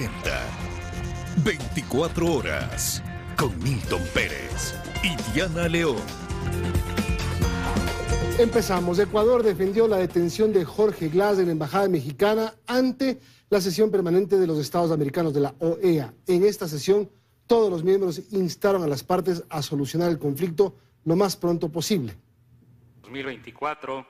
presenta 24 horas con Milton Pérez y Diana León. Empezamos. Ecuador defendió la detención de Jorge Glass en la embajada mexicana ante la sesión permanente de los Estados Americanos de la OEA. En esta sesión, todos los miembros instaron a las partes a solucionar el conflicto lo más pronto posible. 2024.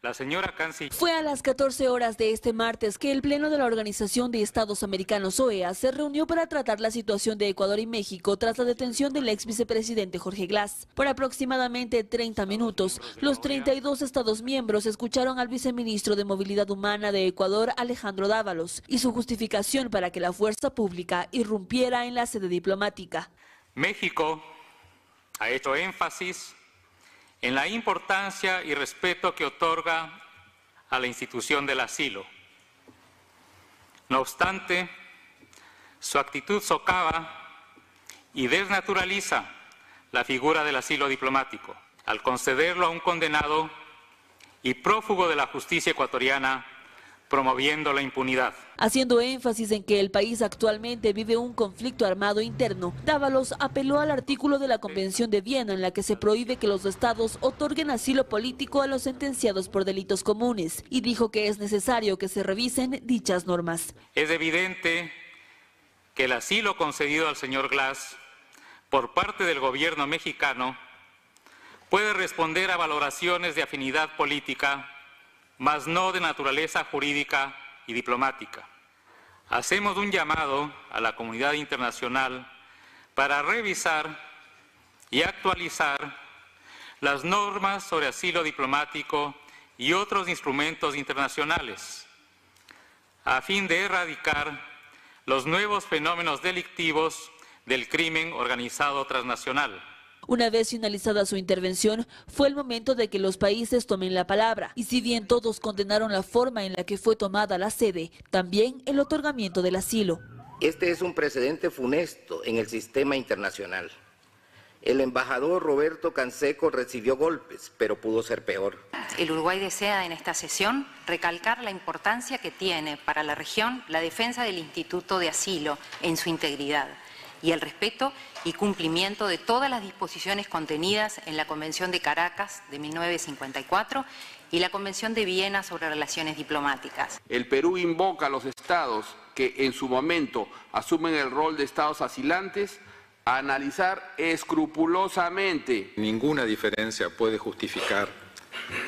La señora canciller... Fue a las 14 horas de este martes que el Pleno de la Organización de Estados Americanos OEA se reunió para tratar la situación de Ecuador y México tras la detención del ex vicepresidente Jorge Glass. Por aproximadamente 30 minutos, los 32 Estados miembros escucharon al viceministro de Movilidad Humana de Ecuador, Alejandro Dávalos, y su justificación para que la fuerza pública irrumpiera en la sede diplomática. México ha hecho énfasis en la importancia y respeto que otorga a la institución del asilo. No obstante, su actitud socava y desnaturaliza la figura del asilo diplomático, al concederlo a un condenado y prófugo de la justicia ecuatoriana, promoviendo la impunidad. Haciendo énfasis en que el país actualmente vive un conflicto armado interno, Dávalos apeló al artículo de la Convención de Viena en la que se prohíbe que los estados otorguen asilo político a los sentenciados por delitos comunes y dijo que es necesario que se revisen dichas normas. Es evidente que el asilo concedido al señor Glass por parte del gobierno mexicano puede responder a valoraciones de afinidad política, mas no de naturaleza jurídica y diplomática. Hacemos un llamado a la comunidad internacional para revisar y actualizar las normas sobre asilo diplomático y otros instrumentos internacionales, a fin de erradicar los nuevos fenómenos delictivos del crimen organizado transnacional. Una vez finalizada su intervención, fue el momento de que los países tomen la palabra. Y si bien todos condenaron la forma en la que fue tomada la sede, también el otorgamiento del asilo. Este es un precedente funesto en el sistema internacional. El embajador Roberto Canseco recibió golpes, pero pudo ser peor. El Uruguay desea en esta sesión recalcar la importancia que tiene para la región la defensa del Instituto de Asilo en su integridad y el respeto y cumplimiento de todas las disposiciones contenidas en la Convención de Caracas de 1954 y la Convención de Viena sobre relaciones diplomáticas. El Perú invoca a los estados que en su momento asumen el rol de estados asilantes a analizar escrupulosamente. Ninguna diferencia puede justificar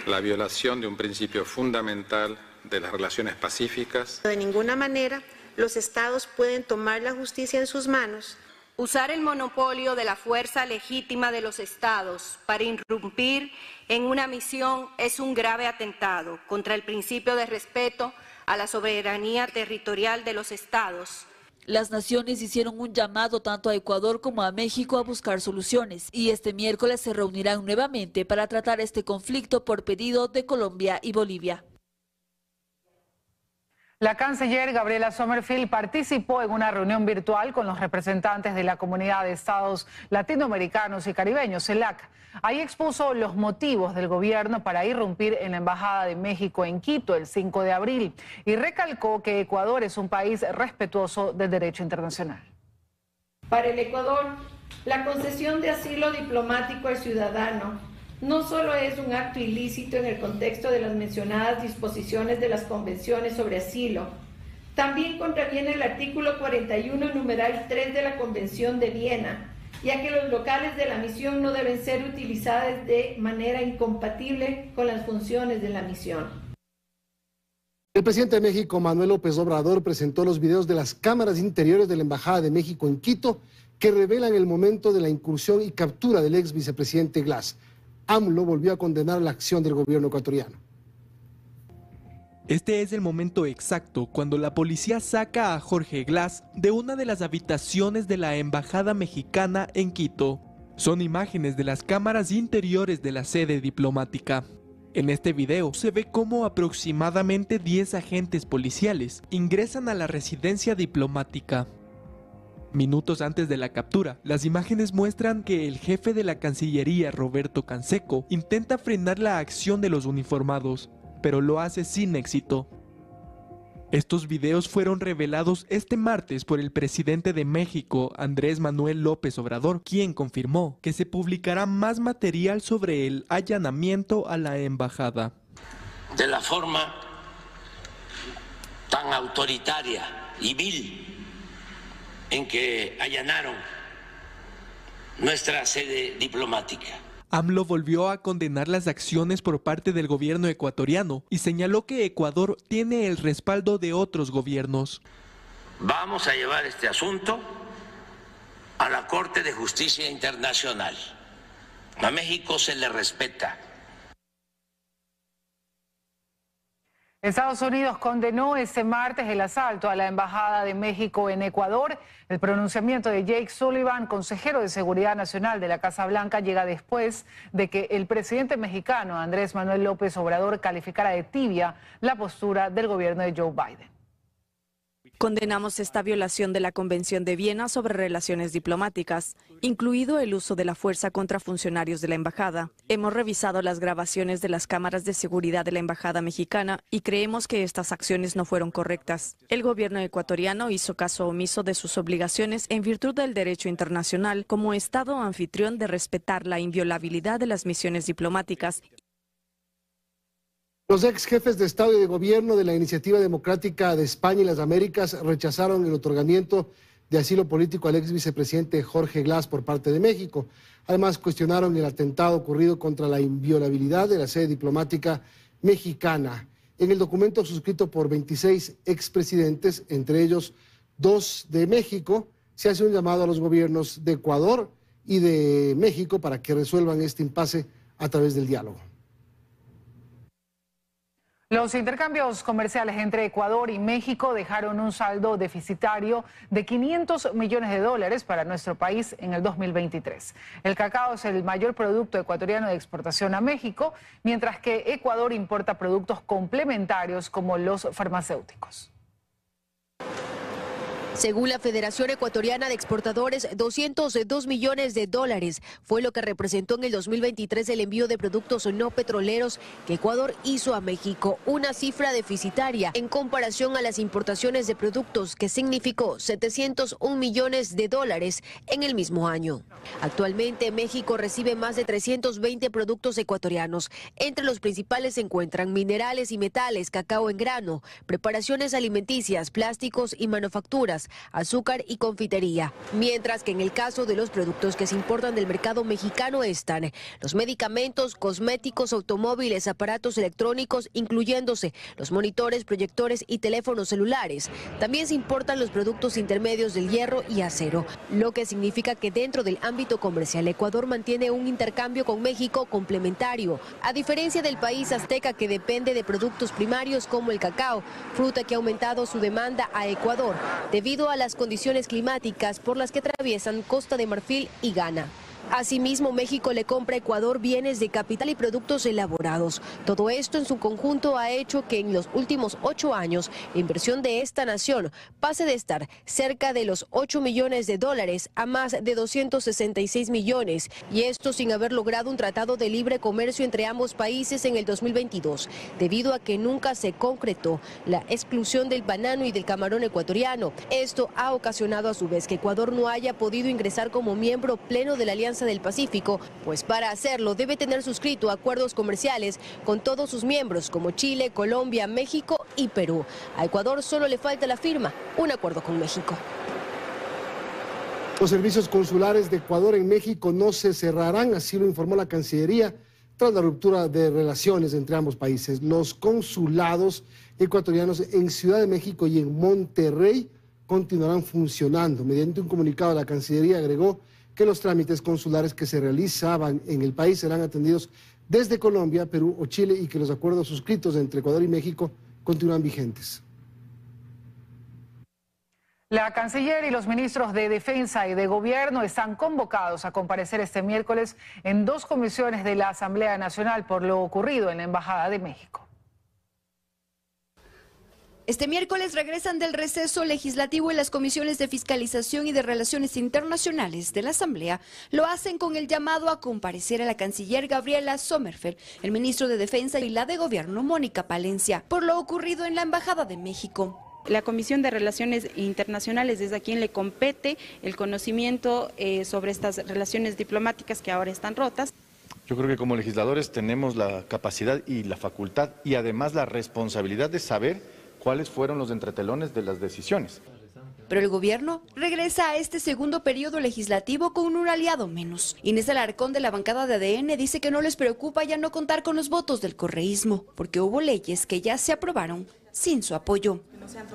la violación de un principio fundamental de las relaciones pacíficas. De ninguna manera los estados pueden tomar la justicia en sus manos. Usar el monopolio de la fuerza legítima de los estados para irrumpir en una misión es un grave atentado contra el principio de respeto a la soberanía territorial de los estados. Las naciones hicieron un llamado tanto a Ecuador como a México a buscar soluciones y este miércoles se reunirán nuevamente para tratar este conflicto por pedido de Colombia y Bolivia. La canciller Gabriela Sommerfield participó en una reunión virtual con los representantes de la Comunidad de Estados Latinoamericanos y Caribeños, CELAC. Ahí expuso los motivos del gobierno para irrumpir en la Embajada de México en Quito el 5 de abril y recalcó que Ecuador es un país respetuoso del derecho internacional. Para el Ecuador, la concesión de asilo diplomático al ciudadano no solo es un acto ilícito en el contexto de las mencionadas disposiciones de las convenciones sobre asilo, también contraviene el artículo 41, numeral 3 de la Convención de Viena, ya que los locales de la misión no deben ser utilizados de manera incompatible con las funciones de la misión. El presidente de México, Manuel López Obrador, presentó los videos de las cámaras interiores de la Embajada de México en Quito que revelan el momento de la incursión y captura del ex vicepresidente Glass. AMLO volvió a condenar la acción del gobierno ecuatoriano. Este es el momento exacto cuando la policía saca a Jorge Glass de una de las habitaciones de la Embajada Mexicana en Quito. Son imágenes de las cámaras interiores de la sede diplomática. En este video se ve cómo aproximadamente 10 agentes policiales ingresan a la residencia diplomática. Minutos antes de la captura, las imágenes muestran que el jefe de la Cancillería, Roberto Canseco, intenta frenar la acción de los uniformados, pero lo hace sin éxito. Estos videos fueron revelados este martes por el presidente de México, Andrés Manuel López Obrador, quien confirmó que se publicará más material sobre el allanamiento a la embajada. De la forma tan autoritaria y vil en que allanaron nuestra sede diplomática. AMLO volvió a condenar las acciones por parte del gobierno ecuatoriano y señaló que Ecuador tiene el respaldo de otros gobiernos. Vamos a llevar este asunto a la Corte de Justicia Internacional. A México se le respeta. Estados Unidos condenó este martes el asalto a la Embajada de México en Ecuador. El pronunciamiento de Jake Sullivan, consejero de Seguridad Nacional de la Casa Blanca, llega después de que el presidente mexicano Andrés Manuel López Obrador calificara de tibia la postura del gobierno de Joe Biden. Condenamos esta violación de la Convención de Viena sobre relaciones diplomáticas, incluido el uso de la fuerza contra funcionarios de la embajada. Hemos revisado las grabaciones de las cámaras de seguridad de la embajada mexicana y creemos que estas acciones no fueron correctas. El gobierno ecuatoriano hizo caso omiso de sus obligaciones en virtud del derecho internacional como Estado anfitrión de respetar la inviolabilidad de las misiones diplomáticas. Los ex jefes de Estado y de Gobierno de la Iniciativa Democrática de España y las Américas rechazaron el otorgamiento de asilo político al ex vicepresidente Jorge Glas por parte de México. Además, cuestionaron el atentado ocurrido contra la inviolabilidad de la sede diplomática mexicana. En el documento suscrito por 26 expresidentes, entre ellos 2 de México, se hace un llamado a los gobiernos de Ecuador y de México para que resuelvan este impasse a través del diálogo. Los intercambios comerciales entre Ecuador y México dejaron un saldo deficitario de $500 millones para nuestro país en el 2023. El cacao es el mayor producto ecuatoriano de exportación a México, mientras que Ecuador importa productos complementarios como los farmacéuticos. Según la Federación Ecuatoriana de Exportadores, $202 millones fue lo que representó en el 2023 el envío de productos no petroleros que Ecuador hizo a México, una cifra deficitaria en comparación a las importaciones de productos, que significó $701 millones en el mismo año. Actualmente México recibe más de 320 productos ecuatorianos. Entre los principales se encuentran minerales y metales, cacao en grano, preparaciones alimenticias, plásticos y manufacturas, azúcar y confitería, mientras que en el caso de los productos que se importan del mercado mexicano están los medicamentos, cosméticos, automóviles, aparatos electrónicos, incluyéndose los monitores, proyectores y teléfonos celulares. También se importan los productos intermedios del hierro y acero, lo que significa que dentro del ámbito comercial Ecuador mantiene un intercambio con México complementario, a diferencia del país azteca, que depende de productos primarios como el cacao, fruta que ha aumentado su demanda a Ecuador debido a las condiciones climáticas por las que atraviesan Costa de Marfil y Ghana. Asimismo, México le compra a Ecuador bienes de capital y productos elaborados. Todo esto en su conjunto ha hecho que en los últimos 8 años la inversión de esta nación pase de estar cerca de los $8 millones a más de 266 millones, y esto sin haber logrado un tratado de libre comercio entre ambos países en el 2022, debido a que nunca se concretó la exclusión del banano y del camarón ecuatoriano. Esto ha ocasionado a su vez que Ecuador no haya podido ingresar como miembro pleno de la Alianza del Pacífico, pues para hacerlo debe tener suscrito acuerdos comerciales con todos sus miembros como Chile, Colombia, México y Perú. A Ecuador solo le falta la firma, un acuerdo con México. Los servicios consulares de Ecuador en México no se cerrarán, así lo informó la Cancillería tras la ruptura de relaciones entre ambos países. Los consulados ecuatorianos en Ciudad de México y en Monterrey continuarán funcionando. Mediante un comunicado, la Cancillería agregó que los trámites consulares que se realizaban en el país serán atendidos desde Colombia, Perú o Chile, y que los acuerdos suscritos entre Ecuador y México continúan vigentes. La canciller y los ministros de Defensa y de Gobierno están convocados a comparecer este miércoles en 2 comisiones de la Asamblea Nacional por lo ocurrido en la Embajada de México. Este miércoles regresan del receso legislativo en las comisiones de fiscalización y de relaciones internacionales de la Asamblea. Lo hacen con el llamado a comparecer a la canciller Gabriela Sommerfeld, el ministro de Defensa y la de Gobierno Mónica Palencia, por lo ocurrido en la Embajada de México. La Comisión de Relaciones Internacionales es a quien le compete el conocimiento sobre estas relaciones diplomáticas que ahora están rotas. Yo creo que como legisladores tenemos la capacidad y la facultad y además la responsabilidad de saber cuáles fueron los entretelones de las decisiones. Pero el gobierno regresa a este segundo periodo legislativo con un aliado menos. Inés Alarcón, de la bancada de ADN, dice que no les preocupa ya no contar con los votos del correísmo, porque hubo leyes que ya se aprobaron sin su apoyo.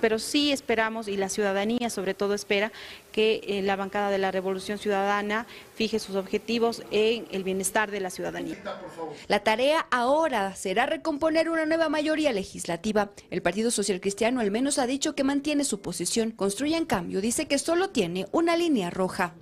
Pero sí esperamos, y la ciudadanía sobre todo espera, que la bancada de la Revolución Ciudadana fije sus objetivos en el bienestar de la ciudadanía. La tarea ahora será recomponer una nueva mayoría legislativa. El Partido Social Cristiano al menos ha dicho que mantiene su posición. Construye en cambio, dice que solo tiene una línea roja.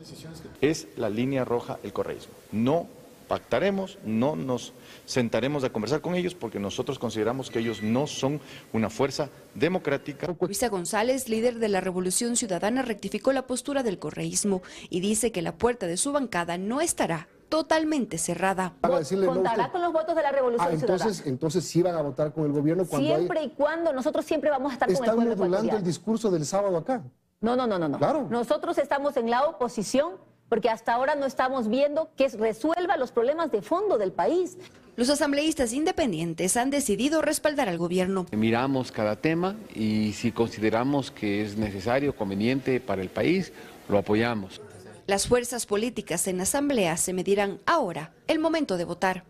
Es la línea roja el correísmo. No pactaremos, no nos sentaremos a conversar con ellos porque nosotros consideramos que ellos no son una fuerza democrática. Luisa González, líder de la Revolución Ciudadana, rectificó la postura del correísmo y dice que la puerta de su bancada no estará totalmente cerrada. ¿Contará con los votos de la Revolución Ciudadana? Entonces sí van a votar con el gobierno cuando siempre y cuando nosotros siempre vamos a estar con el pueblo ecuatoriano. Están modulando el discurso del sábado acá. No. Claro. Nosotros estamos en la oposición porque hasta ahora no estamos viendo que resuelva los problemas de fondo del país. Los asambleístas independientes han decidido respaldar al gobierno. Miramos cada tema y si consideramos que es necesario, conveniente para el país, lo apoyamos. Las fuerzas políticas en asamblea se medirán ahora el momento de votar.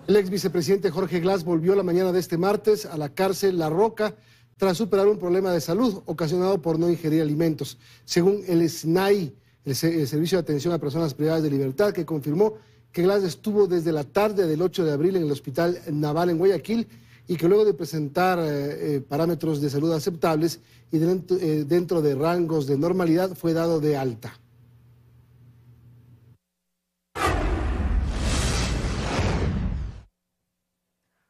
El ex vicepresidente Jorge Glass volvió la mañana de este martes a la cárcel La Roca tras superar un problema de salud ocasionado por no ingerir alimentos. Según el SNAI, el Servicio de Atención a Personas Privadas de Libertad, que confirmó que Glass estuvo desde la tarde del 8 de abril en el Hospital Naval en Guayaquil y que luego de presentar parámetros de salud aceptables y dentro de rangos de normalidad fue dado de alta.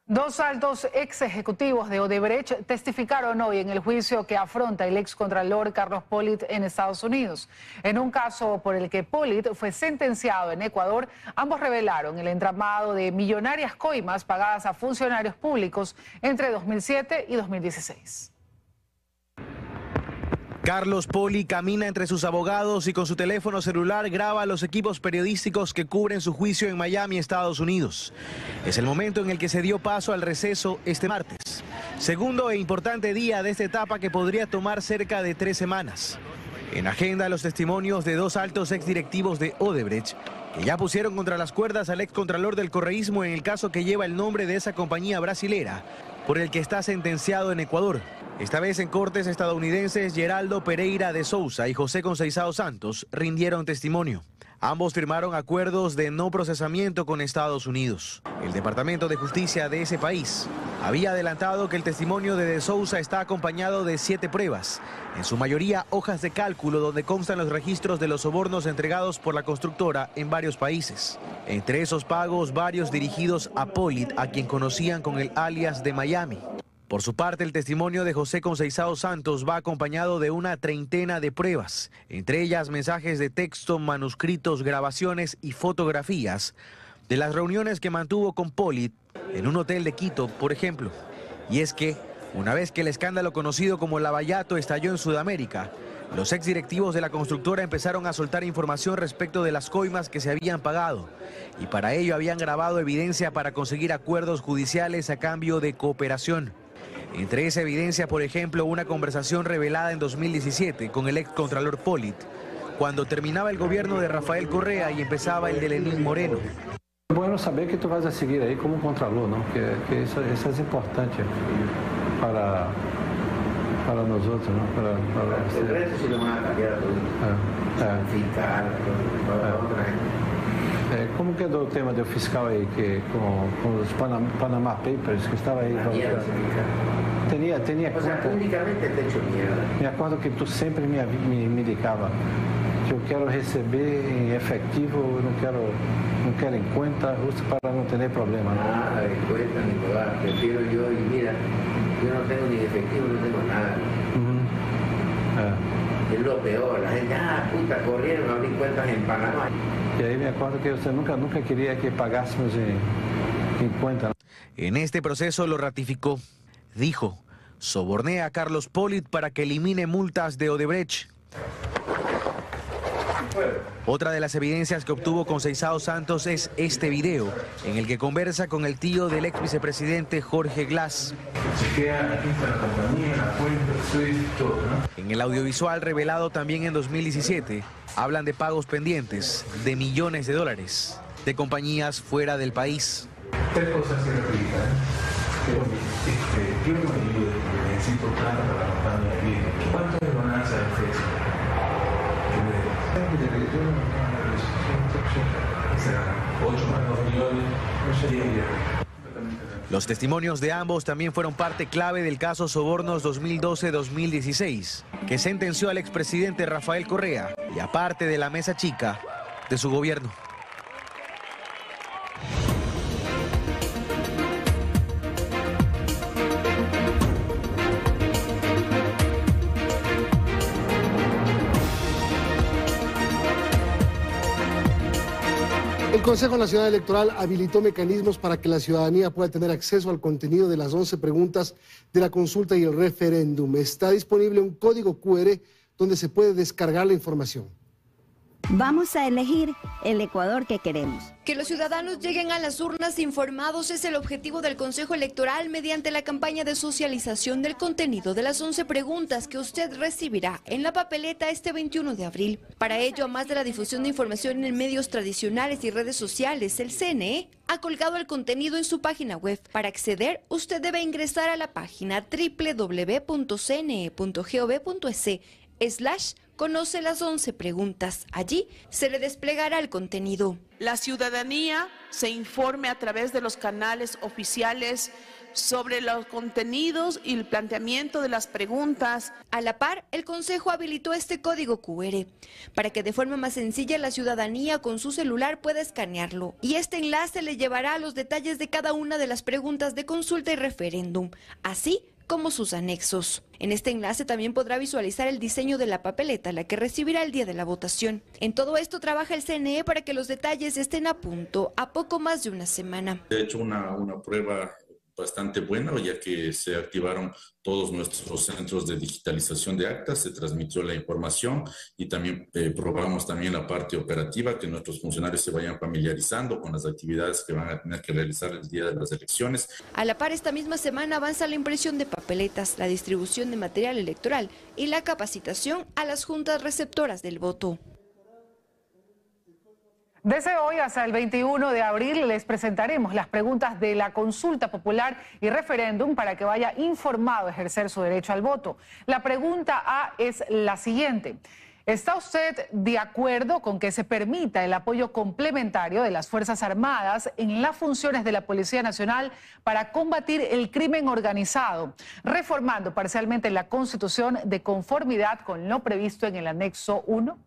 Dos altos ex ejecutivos de Odebrecht testificaron hoy en el juicio que afronta el excontralor Carlos Pollitt en Estados Unidos. En un caso por el que Pollitt fue sentenciado en Ecuador, ambos revelaron el entramado de millonarias coimas pagadas a funcionarios públicos entre 2007 y 2016. Carlos Pollitt camina entre sus abogados y con su teléfono celular graba los equipos periodísticos que cubren su juicio en Miami, Estados Unidos. Es el momento en el que se dio paso al receso este martes. Segundo e importante día de esta etapa que podría tomar cerca de 3 semanas. En agenda los testimonios de dos altos exdirectivos de Odebrecht que ya pusieron contra las cuerdas al excontralor del correísmo en el caso que lleva el nombre de esa compañía brasilera, por el que está sentenciado en Ecuador. Esta vez en cortes estadounidenses, Geraldo Pereira de Sousa y José Conceizao Santos rindieron testimonio. Ambos firmaron acuerdos de no procesamiento con Estados Unidos. El Departamento de Justicia de ese país había adelantado que el testimonio de Sousa está acompañado de 7 pruebas, en su mayoría hojas de cálculo donde constan los registros de los sobornos entregados por la constructora en varios países. Entre esos pagos, varios dirigidos a Pollitt, a quien conocían con el alias de Miami. Por su parte, el testimonio de José Conceizao Santos va acompañado de una treintena de pruebas, entre ellas mensajes de texto, manuscritos, grabaciones y fotografías de las reuniones que mantuvo con Pollitt en un hotel de Quito, por ejemplo. Y es que, una vez que el escándalo conocido como Lavallato estalló en Sudamérica, los exdirectivos de la constructora empezaron a soltar información respecto de las coimas que se habían pagado, y para ello habían grabado evidencia para conseguir acuerdos judiciales a cambio de cooperación. Entre esa evidencia, por ejemplo, una conversación revelada en 2017 con el excontralor Pollitt, cuando terminaba el gobierno de Rafael Correa y empezaba el de Lenín Moreno. Bueno saber que tú vas a seguir ahí como contralor, ¿no? Que eso es importante para nosotros, ¿no? El resto sí lo van a cambiar todo. Fiscal, como quedou o tema do fiscal aí, que com os Panama Papers, que estava aí? Tenía conta. Únicamente el techo mierda. Me acordo que tu sempre me indicava que eu quero receber em efetivo, eu não quero em conta, justo para não ter problema. Nada de cuenta ni nada, prefiero yo, y mira, yo no tengo ni efectivo, no tengo nada. Es lo peor, la gente, puta, corrieron a abrir cuentas en Panamá. Y ahí me acuerdo que usted nunca quería que pagásemos en cuenta. En este proceso lo ratificó. Dijo, sobornea a Carlos Polit para que elimine multas de Odebrecht. Otra de las evidencias que obtuvo Conceizao Santos es este video, en el que conversa con el tío del ex vicepresidente Jorge Glass. En el audiovisual revelado también en 2017, hablan de pagos pendientes de millones de dólares de compañías fuera del país. Tres cosas que replican. Yo no necesito plata para la campaña. ¿Cuánto le van a hacer al Facebook? Los testimonios de ambos también fueron parte clave del caso Sobornos 2012-2016, que sentenció al expresidente Rafael Correa y a parte de la mesa chica de su gobierno. El Consejo Nacional Electoral habilitó mecanismos para que la ciudadanía pueda tener acceso al contenido de las 11 preguntas de la consulta y el referéndum. Está disponible un código QR donde se puede descargar la información. Vamos a elegir el Ecuador que queremos. Que los ciudadanos lleguen a las urnas informados es el objetivo del Consejo Electoral mediante la campaña de socialización del contenido de las 11 preguntas que usted recibirá en la papeleta este 21 de abril. Para ello, además de la difusión de información en medios tradicionales y redes sociales, el CNE ha colgado el contenido en su página web. Para acceder, usted debe ingresar a la página www.cne.gov.es/conoce las 11 preguntas. Allí se le desplegará el contenido. La ciudadanía se informe a través de los canales oficiales sobre los contenidos y el planteamiento de las preguntas. A la par, el Consejo habilitó este código QR para que de forma más sencilla la ciudadanía con su celular pueda escanearlo. Y este enlace le llevará a los detalles de cada una de las preguntas de consulta y referéndum, así como sus anexos. En este enlace también podrá visualizar el diseño de la papeleta, la que recibirá el día de la votación. En todo esto trabaja el CNE para que los detalles estén a punto a poco más de una semana. He hecho una prueba bastante buena, ya que se activaron todos nuestros centros de digitalización de actas, se transmitió la información y también probamos también la parte operativa, que nuestros funcionarios se vayan familiarizando con las actividades que van a tener que realizar el día de las elecciones. A la par, esta misma semana avanza la impresión de papeletas, la distribución de material electoral y la capacitación a las juntas receptoras del voto. Desde hoy hasta el 21 de abril les presentaremos las preguntas de la consulta popular y referéndum para que vaya informado a ejercer su derecho al voto. La pregunta A es la siguiente. ¿Está usted de acuerdo con que se permita el apoyo complementario de las Fuerzas Armadas en las funciones de la Policía Nacional para combatir el crimen organizado, reformando parcialmente la Constitución de conformidad con lo previsto en el anexo 1?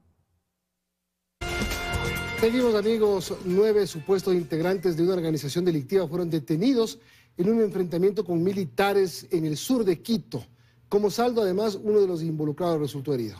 Seguimos, amigos. 9 supuestos integrantes de una organización delictiva fueron detenidos en un enfrentamiento con militares en el sur de Quito. Como saldo, además, uno de los involucrados resultó herido.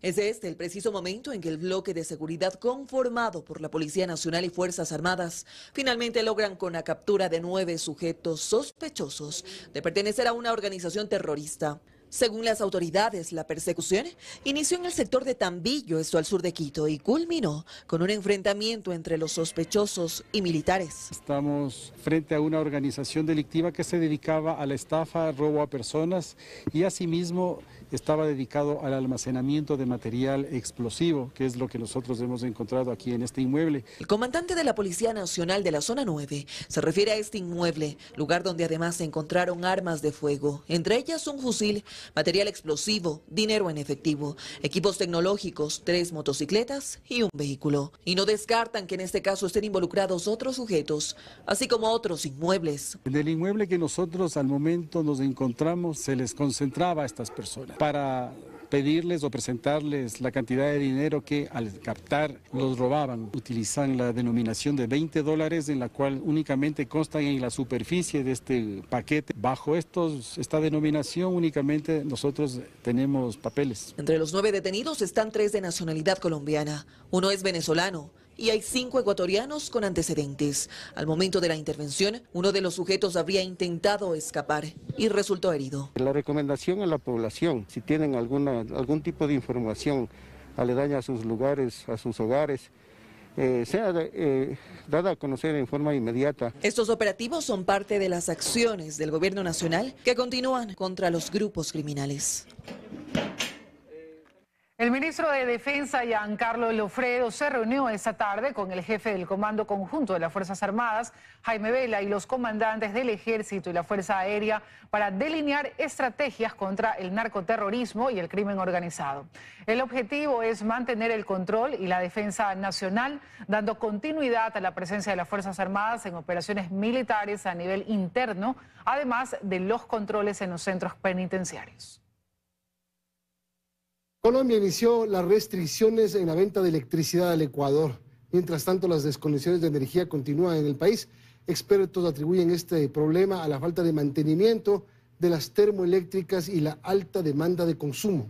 Es este el preciso momento en que el bloque de seguridad conformado por la Policía Nacional y Fuerzas Armadas finalmente logran con la captura de 9 sujetos sospechosos de pertenecer a una organización terrorista. Según las autoridades, la persecución inició en el sector de Tambillo, esto al sur de Quito, y culminó con un enfrentamiento entre los sospechosos y militares. Estamos frente a una organización delictiva que se dedicaba a la estafa, robo a personas y asimismo estaba dedicado al almacenamiento de material explosivo, que es lo que nosotros hemos encontrado aquí en este inmueble. El comandante de la Policía Nacional de la Zona 9 se refiere a este inmueble, lugar donde además se encontraron armas de fuego, entre ellas un fusil, material explosivo, dinero en efectivo, equipos tecnológicos, 3 motocicletas y un vehículo. Y no descartan que en este caso estén involucrados otros sujetos, así como otros inmuebles. En el inmueble que nosotros al momento nos encontramos se les concentraba a estas personas para pedirles o presentarles la cantidad de dinero que al captar los robaban. Utilizan la denominación de $20 en la cual únicamente constan en la superficie de este paquete. Bajo esta denominación únicamente nosotros tenemos papeles. Entre los 9 detenidos están 3 de nacionalidad colombiana, uno es venezolano y hay 5 ecuatorianos con antecedentes. Al momento de la intervención, uno de los sujetos habría intentado escapar y resultó herido. La recomendación a la población, si tienen algún tipo de información aledaña a sus lugares, a sus hogares, sea dada a conocer en forma inmediata. Estos operativos son parte de las acciones del gobierno nacional que continúan contra los grupos criminales. El ministro de Defensa, Giancarlo Lofredo, se reunió esta tarde con el jefe del Comando Conjunto de las Fuerzas Armadas, Jaime Vela, y los comandantes del Ejército y la Fuerza Aérea para delinear estrategias contra el narcoterrorismo y el crimen organizado. El objetivo es mantener el control y la defensa nacional, dando continuidad a la presencia de las Fuerzas Armadas en operaciones militares a nivel interno, además de los controles en los centros penitenciarios. Colombia inició las restricciones en la venta de electricidad al Ecuador. Mientras tanto, las desconexiones de energía continúan en el país. Expertos atribuyen este problema a la falta de mantenimiento de las termoeléctricas y la alta demanda de consumo.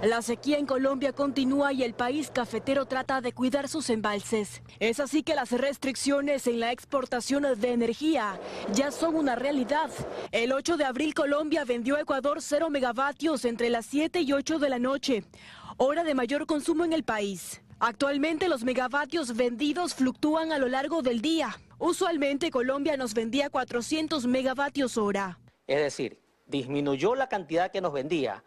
La sequía en Colombia continúa y el país cafetero trata de cuidar sus embalses. Es así que las restricciones en la exportación de energía ya son una realidad. El 8 de abril Colombia vendió a Ecuador 0 megavatios entre las 7 y 8 de la noche, hora de mayor consumo en el país. Actualmente los megavatios vendidos fluctúan a lo largo del día. Usualmente Colombia nos vendía 400 megavatios hora. Es decir, disminuyó la cantidad que nos vendía.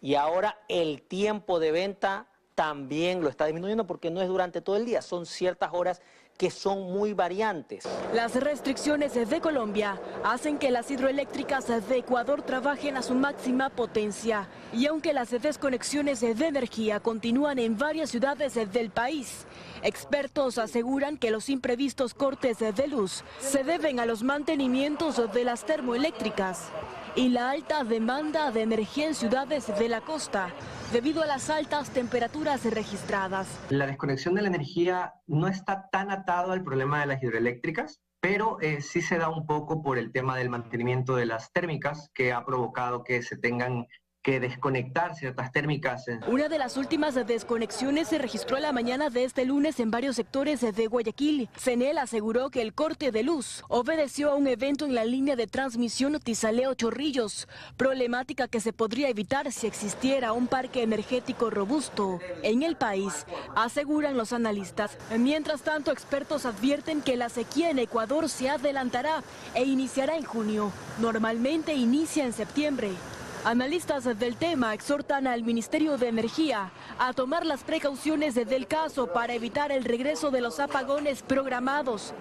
Y ahora el tiempo de venta también lo está disminuyendo porque no es durante todo el día, son ciertas horas que son muy variantes. Las restricciones de Colombia hacen que las hidroeléctricas de Ecuador trabajen a su máxima potencia. Y aunque las desconexiones de energía continúan en varias ciudades del país, expertos aseguran que los imprevistos cortes de luz se deben a los mantenimientos de las termoeléctricas y la alta demanda de energía en ciudades de la costa, debido a las altas temperaturas registradas. La desconexión de la energía no está tan atado al problema de las hidroeléctricas, pero sí se da un poco por el tema del mantenimiento de las térmicas, que ha provocado que se tengan que desconectar ciertas térmicas. Una de las últimas desconexiones se registró la mañana de este lunes en varios sectores de Guayaquil. CENEL aseguró que el corte de luz obedeció a un evento en la línea de transmisión Tizaleo-Chorrillos, problemática que se podría evitar si existiera un parque energético robusto en el país, aseguran los analistas. Mientras tanto, expertos advierten que la sequía en Ecuador se adelantará e iniciará en junio. Normalmente inicia en septiembre. Analistas del tema exhortan al Ministerio de Energía a tomar las precauciones del caso para evitar el regreso de los apagones programados.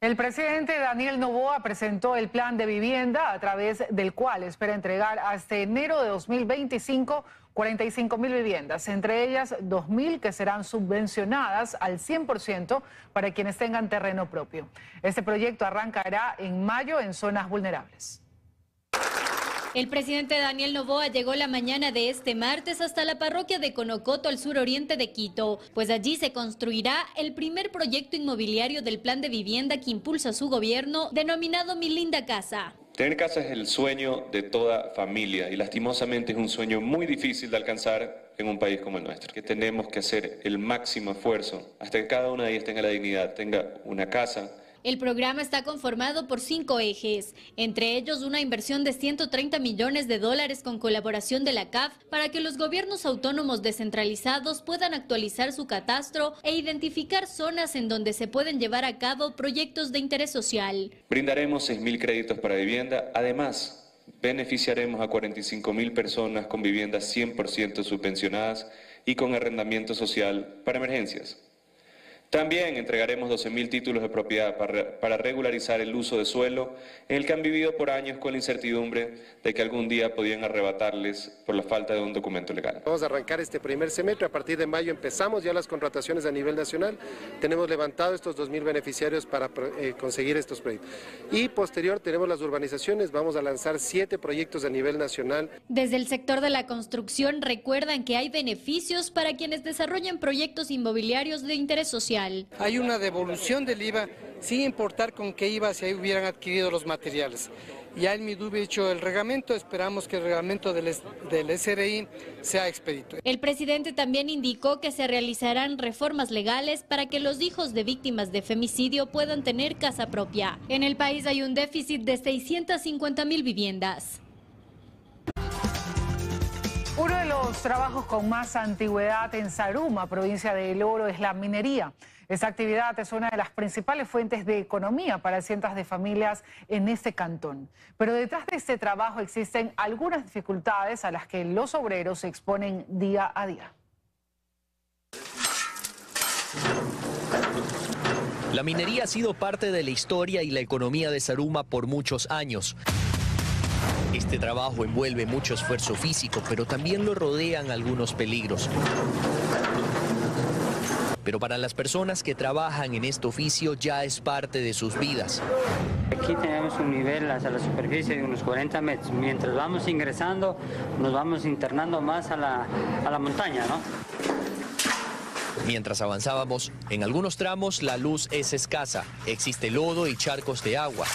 El presidente Daniel Noboa presentó el plan de vivienda a través del cual espera entregar hasta enero de 2025 45.000 viviendas, entre ellas 2.000 que serán subvencionadas al 100% para quienes tengan terreno propio. Este proyecto arrancará en mayo en zonas vulnerables. El presidente Daniel Noboa llegó la mañana de este martes hasta la parroquia de Conocoto, al suroriente de Quito, pues allí se construirá el primer proyecto inmobiliario del plan de vivienda que impulsa su gobierno, denominado Mi Linda Casa. Tener casa es el sueño de toda familia y lastimosamente es un sueño muy difícil de alcanzar en un país como el nuestro, que tenemos que hacer el máximo esfuerzo hasta que cada una de ellas tenga la dignidad, tenga una casa. El programa está conformado por 5 ejes, entre ellos una inversión de $130 millones con colaboración de la CAF para que los gobiernos autónomos descentralizados puedan actualizar su catastro e identificar zonas en donde se pueden llevar a cabo proyectos de interés social. Brindaremos 6.000 créditos para vivienda, además beneficiaremos a 45.000 personas con viviendas 100% subvencionadas y con arrendamiento social para emergencias. También entregaremos 12.000 títulos de propiedad para regularizar el uso de suelo en el que han vivido por años con la incertidumbre de que algún día podían arrebatarles por la falta de un documento legal. Vamos a arrancar este primer semestre, a partir de mayo empezamos ya las contrataciones a nivel nacional, tenemos levantado estos 2.000 beneficiarios para conseguir estos proyectos. Y posterior tenemos las urbanizaciones, vamos a lanzar 7 proyectos a nivel nacional. Desde el sector de la construcción recuerdan que hay beneficios para quienes desarrollan proyectos inmobiliarios de interés social. Hay una devolución del IVA sin importar con qué IVA se hubieran adquirido los materiales. Ya el MIDUB ha hecho el reglamento, esperamos que el reglamento del SRI sea expedito. El presidente también indicó que se realizarán reformas legales para que los hijos de víctimas de femicidio puedan tener casa propia. En el país hay un déficit de 650.000 viviendas. Uno de los trabajos con más antigüedad en Zaruma, provincia de El Oro, es la minería. Esta actividad es una de las principales fuentes de economía para cientos de familias en este cantón. Pero detrás de este trabajo existen algunas dificultades a las que los obreros se exponen día a día. La minería ha sido parte de la historia y la economía de Zaruma por muchos años. Este trabajo envuelve mucho esfuerzo físico, pero también lo rodean algunos peligros. Pero para las personas que trabajan en este oficio ya es parte de sus vidas. Aquí tenemos un nivel hacia la superficie de unos 40 metros. Mientras vamos ingresando, nos vamos internando más a la montaña, ¿no? Mientras avanzábamos, en algunos tramos la luz es escasa, existe lodo y charcos de agua,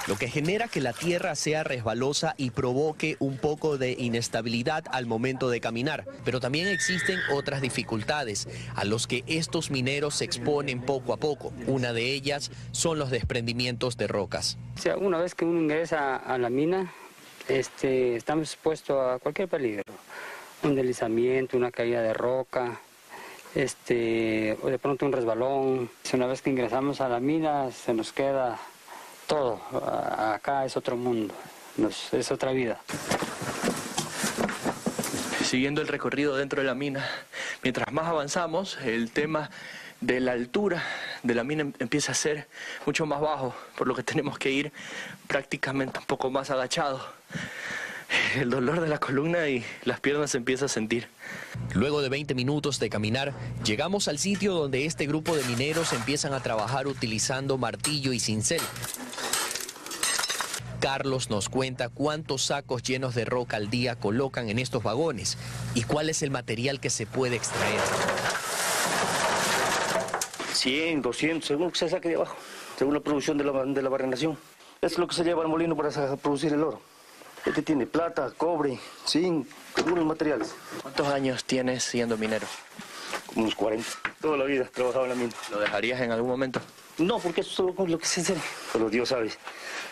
lo que genera que la tierra sea resbalosa y provoque un poco de inestabilidad al momento de caminar. Pero también existen otras dificultades a los que estos mineros se exponen poco a poco. Una de ellas son los desprendimientos de rocas. O sea, una vez que uno ingresa a la mina, estamos expuestos a cualquier peligro. Un deslizamiento, una caída de roca, o de pronto un resbalón. Una vez que ingresamos a la mina, se nos queda todo. Acá es otro mundo, es otra vida. Siguiendo el recorrido dentro de la mina, mientras más avanzamos, el tema de la altura de la mina empieza a ser mucho más bajo, por lo que tenemos que ir prácticamente un poco más agachados. El dolor de la columna y las piernas se empieza a sentir. Luego de 20 minutos de caminar, llegamos al sitio donde este grupo de mineros empiezan a trabajar utilizando martillo y cincel. Carlos nos cuenta cuántos sacos llenos de roca al día colocan en estos vagones y cuál es el material que se puede extraer. 100, 200, según lo que se saque de abajo, según la producción de la barrenación. Es lo que se lleva al molino para producir el oro. Este tiene plata, cobre, zinc, algunos materiales. ¿Cuántos años tienes siendo minero? Como unos 40. Toda la vida he trabajado en la mina. ¿Lo dejarías en algún momento? No, porque eso es lo que se hace. Pero Dios sabe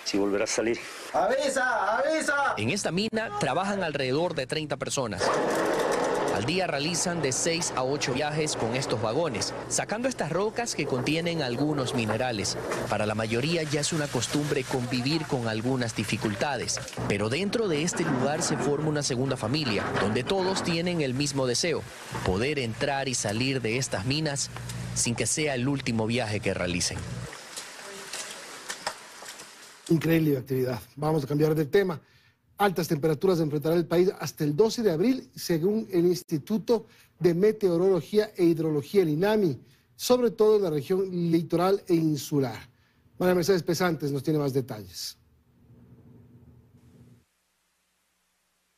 si volverás a salir. ¡Avisa! ¡Avisa! En esta mina trabajan alrededor de 30 personas. Al día realizan de 6 a 8 viajes con estos vagones, sacando estas rocas que contienen algunos minerales. Para la mayoría ya es una costumbre convivir con algunas dificultades, pero dentro de este lugar se forma una segunda familia, donde todos tienen el mismo deseo, poder entrar y salir de estas minas sin que sea el último viaje que realicen. Increíble actividad. Vamos a cambiar de tema. Altas temperaturas enfrentará el país hasta el 12 de abril, según el Instituto de Meteorología e Hidrología, el INAMI, sobre todo en la región litoral e insular. María Mercedes Pesantes nos tiene más detalles.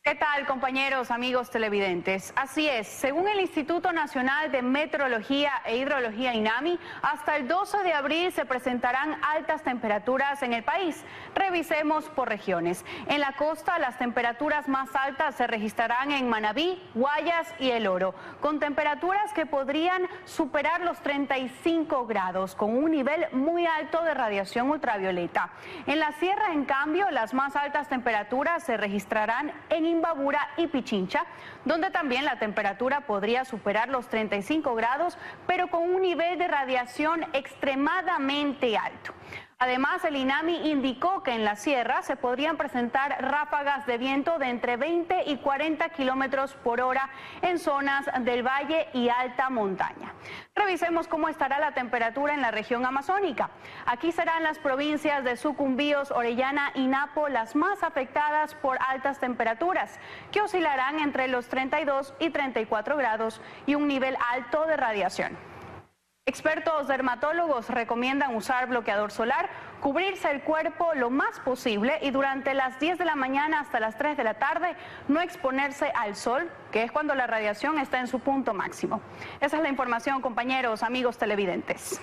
¿Qué tal, compañeros, amigos televidentes? Así es, según el Instituto Nacional de Meteorología e Hidrología INAMI, hasta el 12 de abril se presentarán altas temperaturas en el país. Revisemos por regiones. En la costa, las temperaturas más altas se registrarán en Manabí, Guayas y El Oro, con temperaturas que podrían superar los 35 grados, con un nivel muy alto de radiación ultravioleta. En la sierra, en cambio, las más altas temperaturas se registrarán en Imbabura y Pichincha, donde también la temperatura podría superar los 35 grados, pero con un nivel de radiación extremadamente alto. Además, el INAMI indicó que en la sierra se podrían presentar ráfagas de viento de entre 20 y 40 kilómetros por hora en zonas del valle y alta montaña. Revisemos cómo estará la temperatura en la región amazónica. Aquí serán las provincias de Sucumbíos, Orellana y Napo las más afectadas por altas temperaturas, que oscilarán entre los 32 y 34 grados y un nivel alto de radiación. Expertos dermatólogos recomiendan usar bloqueador solar, cubrirse el cuerpo lo más posible y durante las 10 de la mañana hasta las 3 de la tarde no exponerse al sol, que es cuando la radiación está en su punto máximo. Esa es la información, compañeros, amigos televidentes.